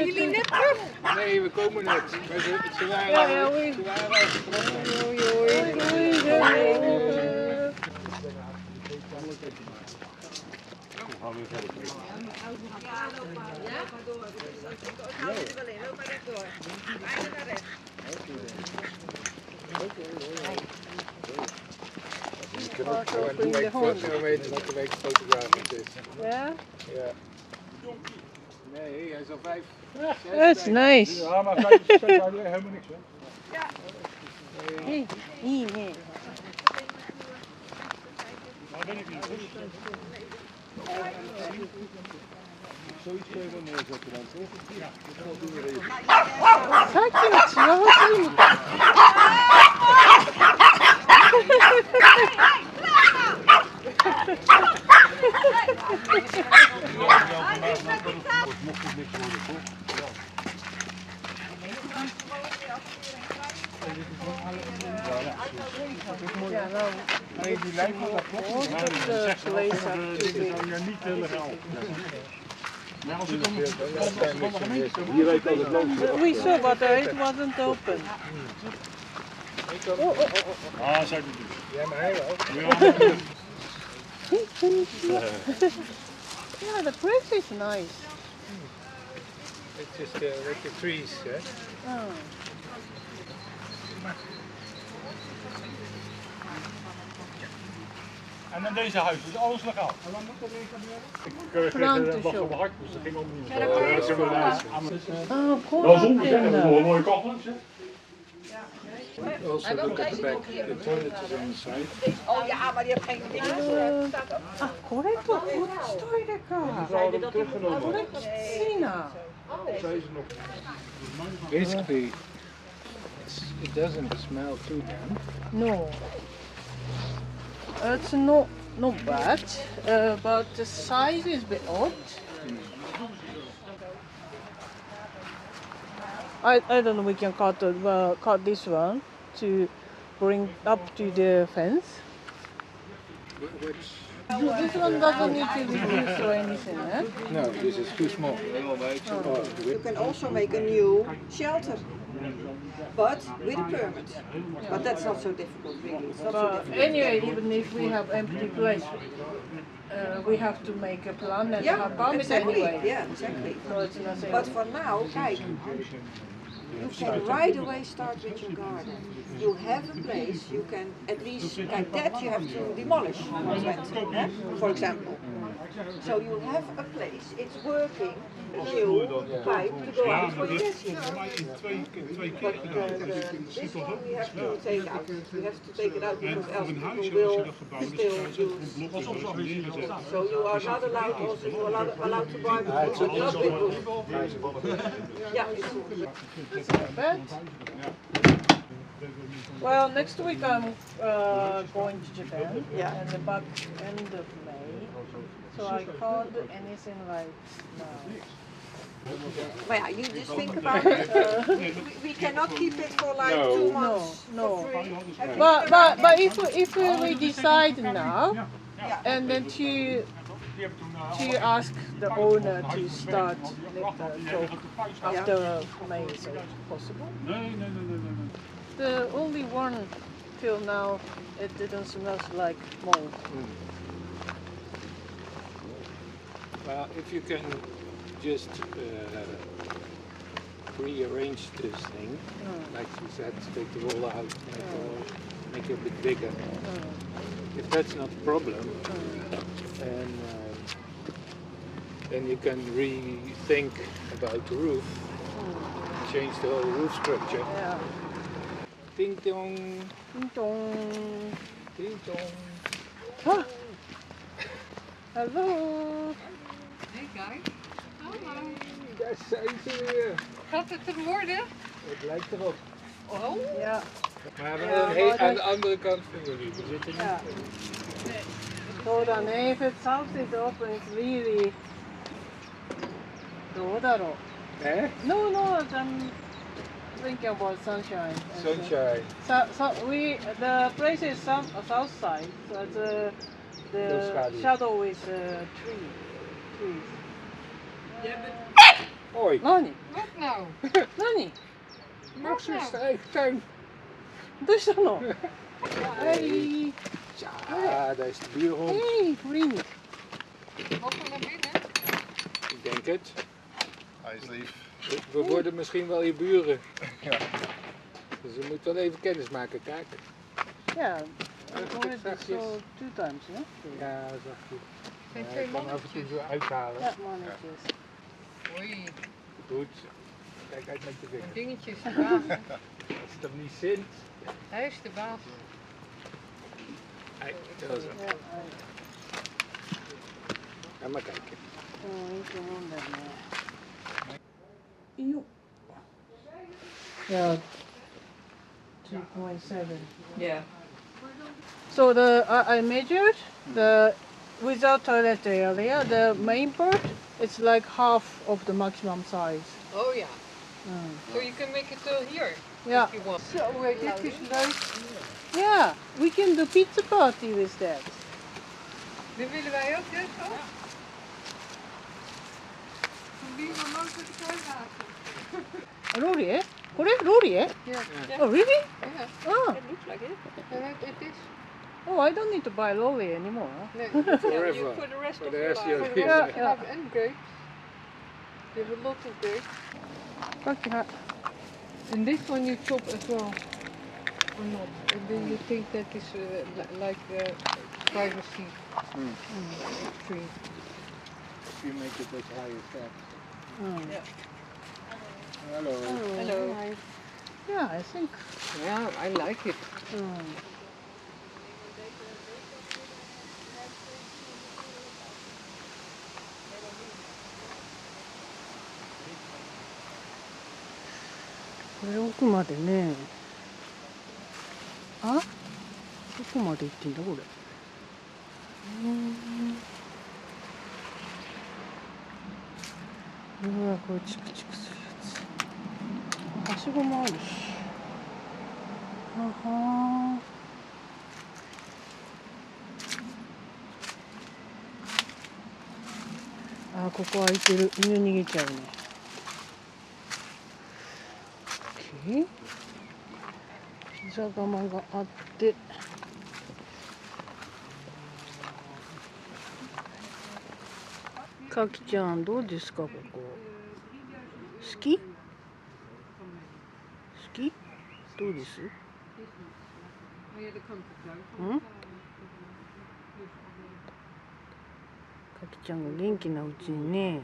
Zijn jullie net terug? Nee, we komen net. Ze waren al vertrokken. Wat de week fotograaf het is. Ja? Ja. Nee, hij is al 5. That's nice. Ja, maar 5 helemaal niks, hè? Ja. Nee, nee. Nou ben ik niet. Zoiets kun je wel neerzetten dan, toch? Ja, dat doen we even. さっきのチワワすぎみたい。Mocht het niks worden, toch? Ja, nou, Nee, die lijkt me dat klopt. most of the place up to Dat be. zou je niet legaal. Maar als ik Hier weet al het lopen. We saw, but it wasn't open. Ah, zou ik niet doen. Ja, maar hij wel. Yeah, the place is nice. It's just with the trees, hè? Oh. En dan deze huis, dus alles legaal. En dan moet er weer gebeuren? Ik was op mijn hart, dus dat ging allemaal niet. Oh, cool. Wel zonde, hè? Dat is nog een mooie kachel, zeg. Also look at the back. The toilet is on the side. Oh ja, maar die heeft geen ding. Ah, これとこっちトイレか。 Ze hadden hem これ teruggenomen. きついな。 Zei ze nog. Basically, it doesn't smell too bad. No. It's not bad, but the size is a bit odd. I don't know. We can cut this one to bring up to the fence. Which? This one doesn't need to be used or anything, eh? No, this is too small. You can also make a new shelter, but with a permit. But that's not so difficult, really. It's not so But difficult. anyway, even if we have empty place, we have to make a plan and Yeah, have permit exactly. anyway. Yeah, exactly. So it's nothing. But for now, kijk, you can right away start with your garden. You have a place, you can at least, like that you have to demolish, for example. So you have a place, it's working, a new pipe to go out for your guests. But this one we have to take out. We have to take it out because else people will still use. So you are not allowed also, you are allowed to buy the food, but not with roof. Yeah, it's But, well, next week I'm going to Japan, and the back end of May, so I can't do anything right now. But yeah, you just think about it. We cannot keep it for like 2 months. No. For free. But if we decide now, and then to ask the owner to start the talk after May, is it possible? Nee. The only one till now, it didn't smell like mold. Well, if you can just rearrange this thing, like you said, take the wall out, make it a bit bigger. If that's not a problem, then you can rethink about the roof, change the whole roof structure. Yeah. Ding dong, Ding dong. ding dong. Ah. Hello. Hey guys. Hallo. Daar zijn ze weer. Gaat het er worden? Het lijkt erop. Oh. Ja. Maar Ja, aan de andere kant van jullie. We zitten niet. Ja. So then if its house is open, it's really. どうだろう? Eh? No, I'm thinking about sunshine. Sunshine. The place is south side, so the shadow is trees. Jij bent Hoi, 何 Wat nou? 何 Max is de eigen tuin. どうしたのはい。 Ja, daar is de buurhond. Hey, vriend. Mogen we naar binnen? Ik denk het. Hij is lief. We worden misschien wel je buren. Ja. Dus we moeten wel even kennis maken, kijken. Ja, ik hoorde het zo 2 times, hè? Ja, zag je. Zijn Ja, twee ik kan af en toe mannetjes. zo uithalen. Ja, mannetjes. Oei, Goed. Kijk uit met je vinger. dingetjes, de baas. hè? Als het hem niet zint. Hij is de baas. Hey, zo zo. Ja, Ga maar kijken. いいと思うんだよね。いいよ。Yeah, 2.7. Yeah. So I measured the without toilet area, the main part, it's like half of the maximum size. Oh ja, Mm. so you can make it here Ja. if you want. Zo, dit is leuk. Ja, we can do pizza party with that. Dit willen wij ook, hè? Zo? Wie wil nooit met de kruid laten? ローリエ？これローリエ？ Ja. Oh, really? Ja, Oh, It looks like it. het is. oh, I don't need to buy lolly anymore. Nee, Forever. You for the rest For of the your rest of life. your for the life. rest Ja. of have and grapes. You have a lot of grapes. Kaki-Maru. And this one you chop as well, or not? And then you think that is like privacy tree. If you make it as high as that. Mm. Hallo. Hello. Yeah, I think. Yeah, I like it. Mm.これ奥までね。あ？どこまで行ってんだこれ。うわ、これチクチクするやつ。はしごもあるし。ははー。あ、ここ空いてる。犬逃げちゃうね。OK。膝釜があって。かきちゃんどうですかここ。好き？好き？どうです？うん？かきちゃんが元気なうちにね。